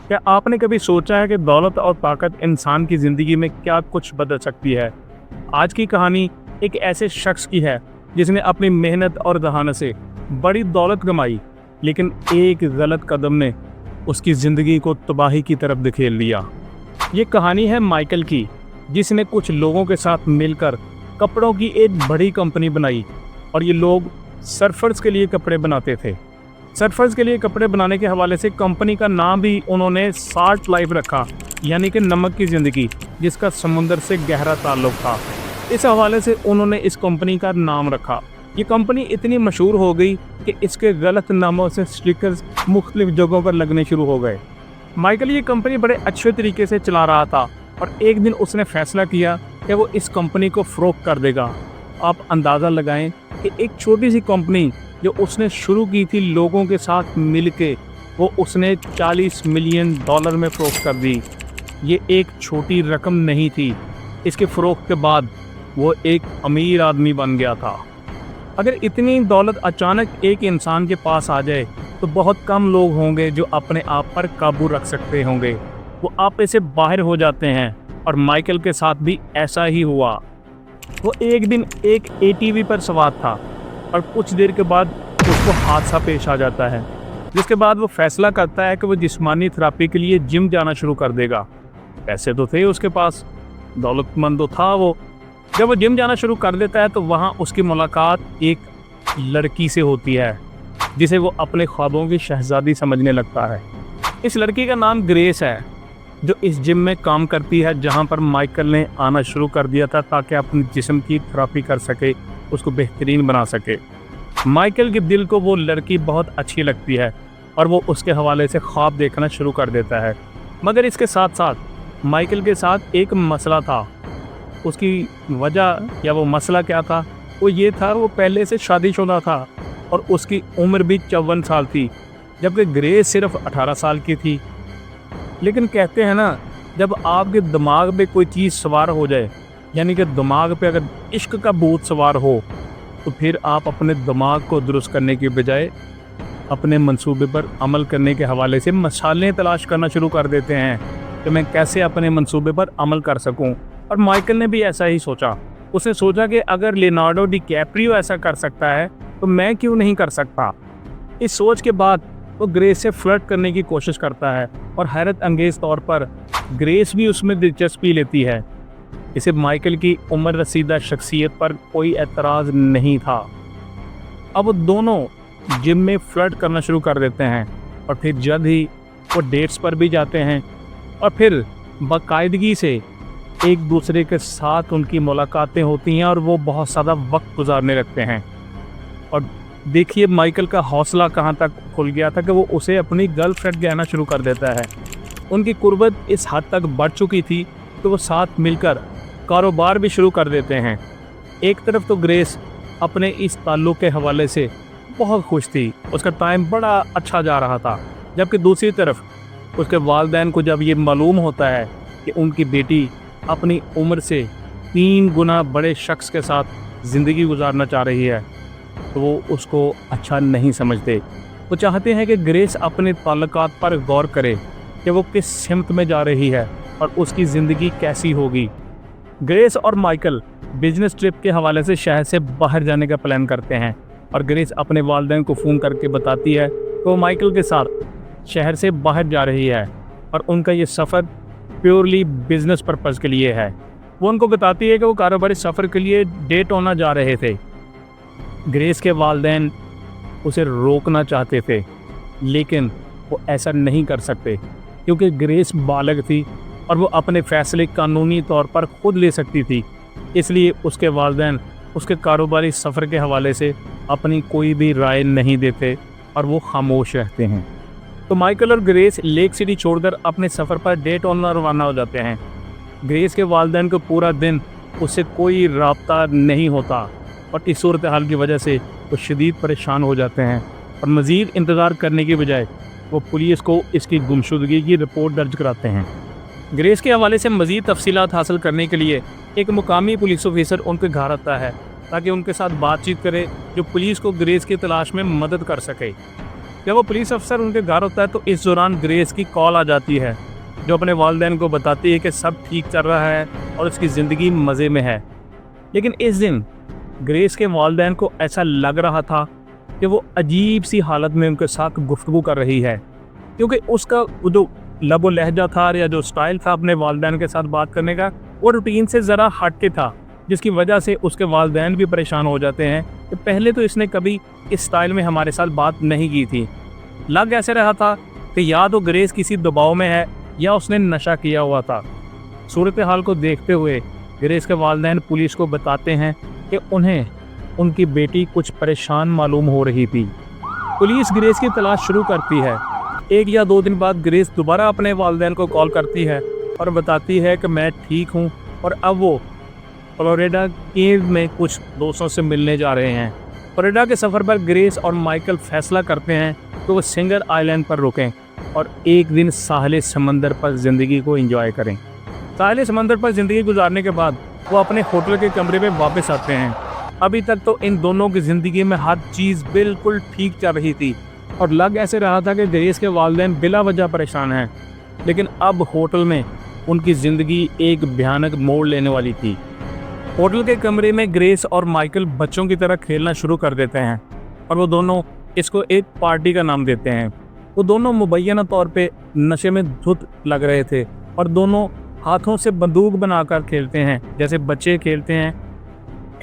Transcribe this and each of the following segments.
क्या आपने कभी सोचा है कि दौलत और ताकत इंसान की ज़िंदगी में क्या कुछ बदल सकती है? आज की कहानी एक ऐसे शख्स की है जिसने अपनी मेहनत और दहान से बड़ी दौलत कमाई, लेकिन एक गलत कदम ने उसकी ज़िंदगी को तबाही की तरफ धकेल लिया। ये कहानी है माइकल की, जिसने कुछ लोगों के साथ मिलकर कपड़ों की एक बड़ी कंपनी बनाई और ये लोग सर्फर्स के लिए कपड़े बनाते थे। सर्फर्स के लिए कपड़े बनाने के हवाले से कंपनी का नाम भी उन्होंने साल्ट लाइफ रखा, यानी कि नमक की ज़िंदगी, जिसका समुंदर से गहरा ताल्लुक था। इस हवाले से उन्होंने इस कंपनी का नाम रखा। ये कंपनी इतनी मशहूर हो गई कि इसके गलत नामों से स्टिकर्स मुख्तलिफ जगहों पर लगने शुरू हो गए। माइकल ये कंपनी बड़े अच्छे तरीके से चला रहा था और एक दिन उसने फैसला किया कि वो इस कंपनी को फ़रोख्त कर देगा। आप अंदाज़ा लगाएं कि एक छोटी सी कंपनी जो उसने शुरू की थी लोगों के साथ मिलके, वो उसने $40 मिलियन में फ़रोख्त कर दी। ये एक छोटी रकम नहीं थी। इसके फ़रोख्त के बाद वो एक अमीर आदमी बन गया था। अगर इतनी दौलत अचानक एक इंसान के पास आ जाए तो बहुत कम लोग होंगे जो अपने आप पर काबू रख सकते होंगे। वो आपे से बाहर हो जाते हैं और माइकल के साथ भी ऐसा ही हुआ। वो एक दिन एक ATV पर सवार था और कुछ देर के बाद उसको हादसा पेश आ जाता है, जिसके बाद वो फैसला करता है कि वो जिस्मानी थेरेपी के लिए जिम जाना शुरू कर देगा। पैसे तो थे उसके पास, दौलतमंद तो था वो। जब वो जिम जाना शुरू कर देता है तो वहाँ उसकी मुलाकात एक लड़की से होती है जिसे वो अपने ख्वाबों की शहजादी समझने लगता है। इस लड़की का नाम ग्रेस है, जो इस जिम में काम करती है जहाँ पर माइकल ने आना शुरू कर दिया था ताकि अपने जिस्म की थेरेपी कर सके, उसको बेहतरीन बना सके। माइकल के दिल को वो लड़की बहुत अच्छी लगती है और वो उसके हवाले से ख्वाब देखना शुरू कर देता है। मगर इसके साथ साथ माइकल के साथ एक मसला था। उसकी वजह या वो मसला क्या था? वो ये था, वो पहले से शादीशुदा था और उसकी उम्र भी 54 साल थी, जबकि ग्रेस सिर्फ 18 साल की थी। लेकिन कहते हैं ना, जब आपके दिमाग पे कोई चीज़ सवार हो जाए, यानी कि दिमाग पे अगर इश्क का भूत सवार हो, तो फिर आप अपने दिमाग को दुरुस्त करने की बजाय अपने मंसूबे पर अमल करने के हवाले से मसालें तलाश करना शुरू कर देते हैं कि मैं कैसे अपने मंसूबे पर अमल कर सकूं। और माइकल ने भी ऐसा ही सोचा। उसने सोचा कि अगर लियोनार्डो डिकैप्रियो ऐसा कर सकता है तो मैं क्यों नहीं कर सकता। इस सोच के बाद वो ग्रेस से फ्लर्ट करने की कोशिश करता है और हैरत अंगेज़ तौर पर ग्रेस भी उसमें दिलचस्पी लेती है। इसे माइकल की उम्र रसीदा शख्सियत पर कोई एतराज़ नहीं था। अब वो दोनों जिम में फ्लर्ट करना शुरू कर देते हैं और फिर जल्द ही वो डेट्स पर भी जाते हैं और फिर बाकायदगी से एक दूसरे के साथ उनकी मुलाकातें होती हैं और वो बहुत ज़्यादा वक्त गुजारने लगते हैं। और देखिए माइकल का हौसला कहाँ तक खुल गया था कि वो उसे अपनी गर्लफ्रेंड कहना शुरू कर देता है। उनकी कुर्बत इस हद तक बढ़ चुकी थी कि वो साथ मिलकर कारोबार भी शुरू कर देते हैं। एक तरफ तो ग्रेस अपने इस ताल्लुक़ के हवाले से बहुत खुश थी, उसका टाइम बड़ा अच्छा जा रहा था, जबकि दूसरी तरफ उसके वालिदैन को जब ये मालूम होता है कि उनकी बेटी अपनी उम्र से 3 गुना बड़े शख्स के साथ ज़िंदगी गुजारना चाह रही है, तो वो उसको अच्छा नहीं समझते। वो चाहते हैं कि ग्रेस अपने ताल्लुकात पर गौर करे कि वो किस सिमत में जा रही है और उसकी ज़िंदगी कैसी होगी। ग्रेस और माइकल बिजनेस ट्रिप के हवाले से शहर से बाहर जाने का प्लान करते हैं और ग्रेस अपने वालिदैन को फ़ोन करके बताती है कि वो माइकल के साथ शहर से बाहर जा रही है और उनका ये सफ़र प्योरली बिजनेस पर्पज़ के लिए है। वो उनको बताती है कि वो कारोबारी सफ़र के लिए डेटोना जा रहे थे। ग्रेस के वालिदैन उसे रोकना चाहते थे, लेकिन वो ऐसा नहीं कर सकते क्योंकि ग्रेस बालिग थी और वो अपने फ़ैसले कानूनी तौर पर खुद ले सकती थी। इसलिए उसके वालिदैन उसके कारोबारी सफ़र के हवाले से अपनी कोई भी राय नहीं देते और वो खामोश रहते हैं। तो माइकल और ग्रेस लेक सिटी छोड़कर अपने सफ़र पर डेटोना रवाना हो जाते हैं। ग्रेस के वालिदैन को पूरा दिन उससे कोई राब्ता नहीं होता और इस सूरत हाल की वजह से वो शदीद परेशान हो जाते हैं और मज़ीद इंतज़ार करने की बजाय वो पुलिस को इसकी गुमशुदगी की रिपोर्ट दर्ज कराते हैं। ग्रेस के हवाले से मज़ीद तफसीलात हासिल करने के लिए एक मुकामी पुलिस ऑफिसर उनके घर आता है ताकि उनके साथ बातचीत करे, जो पुलिस को ग्रेस की तलाश में मदद कर सके। जब वो पुलिस अफसर उनके घर होता है तो इस दौरान ग्रेस की कॉल आ जाती है, जो अपने वालिदैन को बताती है कि सब ठीक चल रहा है और उसकी ज़िंदगी मज़े में है। लेकिन इस दिन ग्रेस के वालिदैन को ऐसा लग रहा था कि वो अजीब सी हालत में उनके साथ गुफ्तगू कर रही है, क्योंकि उसका वो जो लबो लहजा था या जो स्टाइल था अपने वालिदैन के साथ बात करने का, वो रूटीन से ज़रा हट के था, जिसकी वजह से उसके वालिदैन भी परेशान हो जाते हैं कि पहले तो इसने कभी इस स्टाइल में हमारे साथ बात नहीं की थी। लग ऐसे रहा था कि या तो ग्रेस किसी दबाव में है या उसने नशा किया हुआ था। सूरत हाल को देखते हुए ग्रेस के वालिदैन पुलिस को बताते हैं कि उन्हें उनकी बेटी कुछ परेशान मालूम हो रही थी। पुलिस ग्रेस की तलाश शुरू करती है। 1 या 2 दिन बाद ग्रेस दोबारा अपने वालिदैन को कॉल करती है और बताती है कि मैं ठीक हूँ और अब वो फ्लोरिडा केव में कुछ दोस्तों से मिलने जा रहे हैं। फ्लोरिडा के सफ़र पर ग्रेस और माइकल फैसला करते हैं कि वो सिंगर आइलैंड पर रुकें और एक दिन साहिल समंदर पर ज़िंदगी को एंजॉय करें। साहिल समंदर पर ज़िंदगी गुजारने के बाद वो अपने होटल के कमरे में वापस आते हैं। अभी तक तो इन दोनों की ज़िंदगी में हर चीज़ बिल्कुल ठीक चल रही थी और लग ऐसे रहा था कि ग्रेस के वालिदैन बिला वजह परेशान हैं, लेकिन अब होटल में उनकी ज़िंदगी एक भयानक मोड़ लेने वाली थी। होटल के कमरे में ग्रेस और माइकल बच्चों की तरह खेलना शुरू कर देते हैं और वो दोनों इसको एक पार्टी का नाम देते हैं। वो दोनों मुबैना तौर पे नशे में धुत लग रहे थे और दोनों हाथों से बंदूक बनाकर खेलते हैं, जैसे बच्चे खेलते हैं,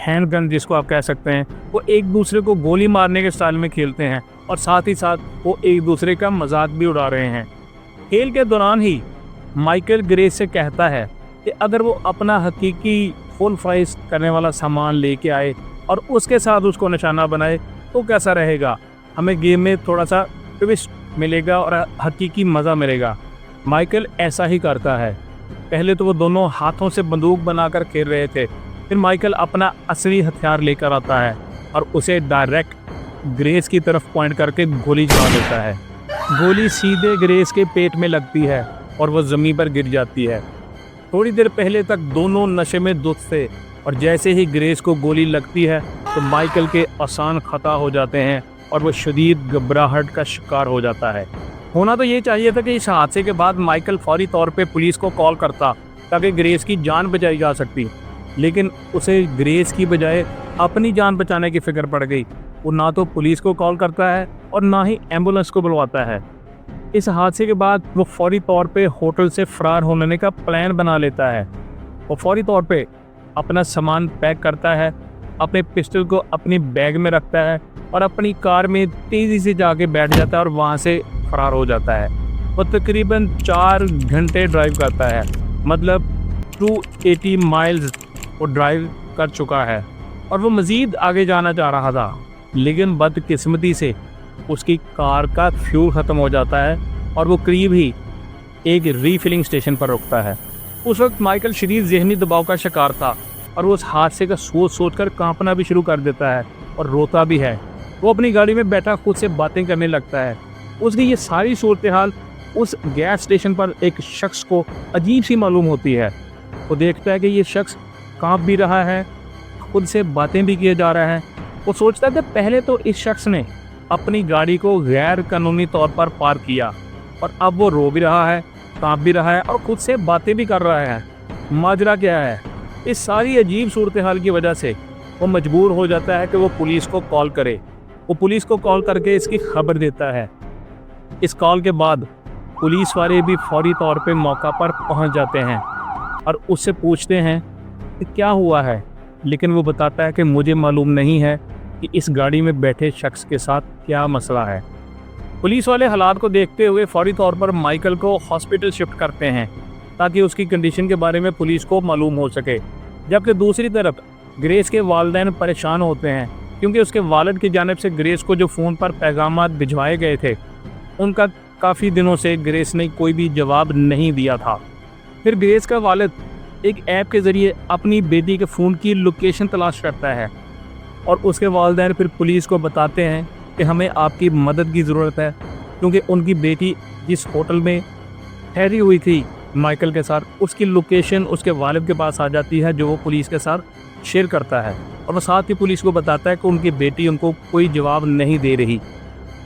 हैंड गन जिसको आप कह सकते हैं। वो एक दूसरे को गोली मारने के स्टाइल में खेलते हैं और साथ ही साथ वो एक दूसरे का मजाक भी उड़ा रहे हैं। खेल के दौरान ही माइकल ग्रेस से कहता है कि अगर वो अपना हकीकी फुल प्राइस करने वाला सामान लेके आए और उसके साथ उसको निशाना बनाए तो कैसा रहेगा, हमें गेम में थोड़ा सा ट्विस्ट मिलेगा और हकीकी मज़ा मिलेगा। माइकल ऐसा ही करता है। पहले तो वो दोनों हाथों से बंदूक बनाकर खेल रहे थे, फिर माइकल अपना असली हथियार लेकर आता है और उसे डायरेक्ट ग्रेस की तरफ पॉइंट करके गोली चला देता है। गोली सीधे ग्रेस के पेट में लगती है और वो ज़मीन पर गिर जाती है। थोड़ी देर पहले तक दोनों नशे में धुत थे और जैसे ही ग्रेस को गोली लगती है तो माइकल के आसान खता हो जाते हैं और वो शदीद घबराहट का शिकार हो जाता है। होना तो ये चाहिए था कि इस हादसे के बाद माइकल फौरी तौर पे पुलिस को कॉल करता ताकि ग्रेस की जान बचाई जा सकती, लेकिन उसे ग्रेस की बजाय अपनी जान बचाने की फिक्र पड़ गई। वो ना तो पुलिस को कॉल करता है और ना ही एम्बुलेंस को बुलवाता है। इस हादसे के बाद वो फौरी तौर पे होटल से फरार होने का प्लान बना लेता है। वो फौरी तौर पे अपना सामान पैक करता है, अपने पिस्टल को अपनी बैग में रखता है और अपनी कार में तेज़ी से जाके बैठ जाता है और वहाँ से फरार हो जाता है। वो तकरीबन 4 घंटे ड्राइव करता है, मतलब 280 माइल्स वो ड्राइव कर चुका है और वो मज़ीद आगे जाना चाह रहा था, लेकिन बदकिस्मती से उसकी कार का फ्यूल ख़त्म हो जाता है और वो करीब ही एक रीफिलिंग स्टेशन पर रुकता है। उस वक्त माइकल शदीद ज़हनी दबाव का शिकार था और वो उस हादसे का सोच कर कांपना भी शुरू कर देता है और रोता भी है। वो अपनी गाड़ी में बैठा खुद से बातें करने लगता है। उसकी ये सारी सूरत हाल उस गैस स्टेशन पर एक शख्स को अजीब सी मालूम होती है। वो देखता है कि ये शख्स कांप भी रहा है, खुद से बातें भी किए जा रहा है। वो सोचता है कि पहले तो इस शख्स ने अपनी गाड़ी को गैर कानूनी तौर पर पार्क किया और अब वो रो भी रहा है, कांप भी रहा है और खुद से बातें भी कर रहा है। माजरा क्या है? इस सारी अजीब सूरत हाल की वजह से वो मजबूर हो जाता है कि वो पुलिस को कॉल करे। वो पुलिस को कॉल करके इसकी खबर देता है। इस कॉल के बाद पुलिस वाले भी फौरी तौर पे मौका पर पहुंच जाते हैं और उससे पूछते हैं कि क्या हुआ है, लेकिन वो बताता है कि मुझे मालूम नहीं है कि इस गाड़ी में बैठे शख्स के साथ क्या मसला है। पुलिस वाले हालात को देखते हुए फौरी तौर पर माइकल को हॉस्पिटल शिफ्ट करते हैं ताकि उसकी कंडीशन के बारे में पुलिस को मालूम हो सके, जबकि दूसरी तरफ ग्रेस के वालिदैन परेशान होते हैं क्योंकि उसके वालिद की जानिब से ग्रेस को जो फ़ोन पर पैगामात भिजवाए गए थे उनका काफ़ी दिनों से ग्रेस ने कोई भी जवाब नहीं दिया था। फिर ग्रेस का वालिद एक ऐप के ज़रिए अपनी बेटी के फ़ोन की लोकेशन तलाश करता है और उसके वालिदैन फिर पुलिस को बताते हैं कि हमें आपकी मदद की ज़रूरत है, क्योंकि उनकी बेटी जिस होटल में ठहरी हुई थी माइकल के साथ, उसकी लोकेशन उसके वालिद के पास आ जाती है, जो वो पुलिस के साथ शेयर करता है। और वो साथ ही पुलिस को बताता है कि उनकी बेटी उनको कोई जवाब नहीं दे रही।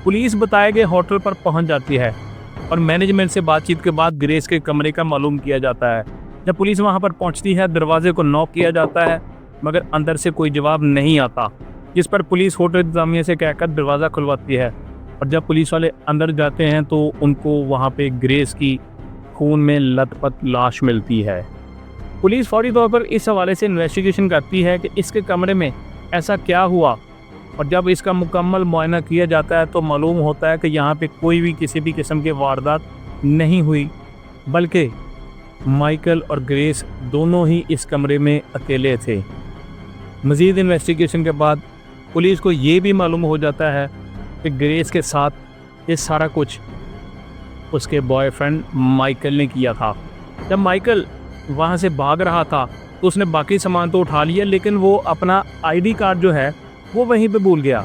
पुलिस बताए गए होटल पर पहुंच जाती है और मैनेजमेंट से बातचीत के बाद ग्रेस के कमरे का मालूम किया जाता है। जब पुलिस वहां पर पहुंचती है, दरवाजे को नॉक किया जाता है, मगर अंदर से कोई जवाब नहीं आता, जिस पर पुलिस होटल इंतजामिया से कहकर दरवाज़ा खुलवाती है। और जब पुलिस वाले अंदर जाते हैं तो उनको वहाँ पे ग्रेस की खून में लथपथ लाश मिलती है। पुलिस फौरी तौर पर इस हवाले से इन्वेस्टिगेशन करती है कि इसके कमरे में ऐसा क्या हुआ, और जब इसका मुकम्मल मुआयना किया जाता है तो मालूम होता है कि यहाँ पे कोई भी किसी भी किस्म की वारदात नहीं हुई, बल्कि माइकल और ग्रेस दोनों ही इस कमरे में अकेले थे। मज़ीद इन्वेस्टिगेशन के बाद पुलिस को ये भी मालूम हो जाता है कि ग्रेस के साथ ये सारा कुछ उसके बॉयफ्रेंड माइकल ने किया था। जब माइकल वहाँ से भाग रहा था तो उसने बाकी सामान तो उठा लिया, लेकिन वो अपना आईडी कार्ड जो है वो वहीं पे भूल गया।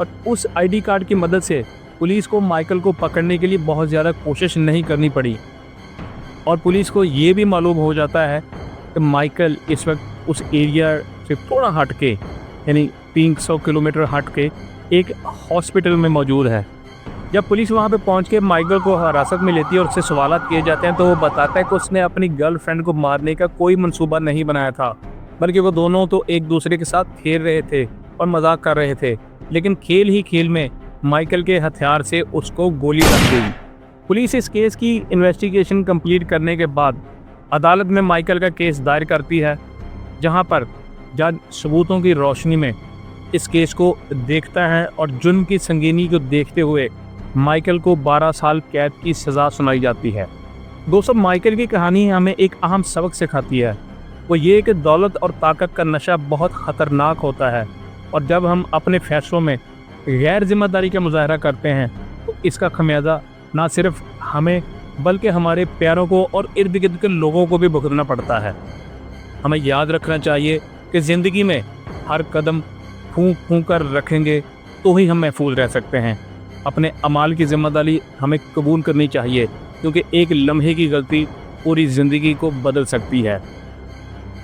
और उस आईडी कार्ड की मदद से पुलिस को माइकल को पकड़ने के लिए बहुत ज़्यादा कोशिश नहीं करनी पड़ी। और पुलिस को ये भी मालूम हो जाता है कि माइकल इस वक्त उस एरिया से थोड़ा हट के, यानी 300 किलोमीटर हट के एक हॉस्पिटल में मौजूद है। जब पुलिस वहाँ पे पहुँच के माइकल को हिरासत में लेती है और उससे सवालात किए जाते हैं तो वो बताता है कि उसने अपनी गर्लफ्रेंड को मारने का कोई मंसूबा नहीं बनाया था, बल्कि वो दोनों तो एक दूसरे के साथ खेल रहे थे और मजाक कर रहे थे। लेकिन खेल ही खेल में माइकल के हथियार से उसको गोली लग गई। पुलिस इस केस की इन्वेस्टिगेशन कंप्लीट करने के बाद अदालत में माइकल का केस दायर करती है, जहाँ पर जज सबूतों की रोशनी में इस केस को देखता है और जुर्म की संगीनी को देखते हुए माइकल को 12 साल कैद की सज़ा सुनाई जाती है। दोस्तों, माइकल की कहानी हमें एक अहम सबक सिखाती है, वो ये कि दौलत और ताकत का नशा बहुत ख़तरनाक होता है, और जब हम अपने फैसलों में गैर जिम्मेदारी का मुजाहरा करते हैं तो इसका खमियाजा ना सिर्फ हमें बल्कि हमारे प्यारों को और इर्द गिर्द के लोगों को भी भुगतना पड़ता है। हमें याद रखना चाहिए कि ज़िंदगी में हर कदम फूंक फूंक कर रखेंगे तो ही हम महफूज रह सकते हैं। अपने अमाल की जिम्मेदारी हमें कबूल करनी चाहिए, क्योंकि एक लम्हे की गलती पूरी ज़िंदगी को बदल सकती है।